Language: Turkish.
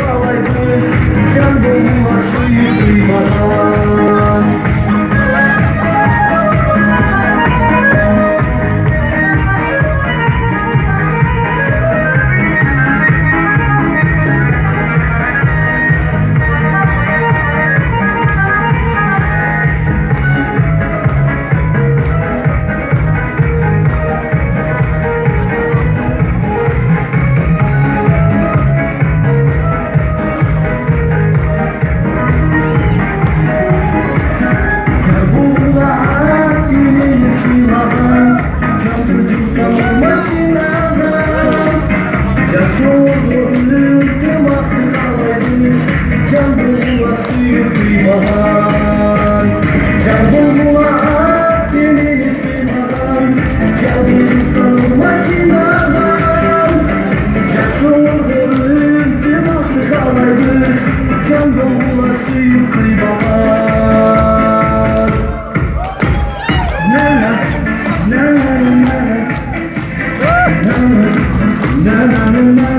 kalayız can bulmaz suyu duymadan. Can bulma suyu duymadan, can bulma denini sıymadan, can bulma cinadan, can soğudun dimaklı kalayız, can bulma suyu kıymadan. Na na na na na na na na na na na.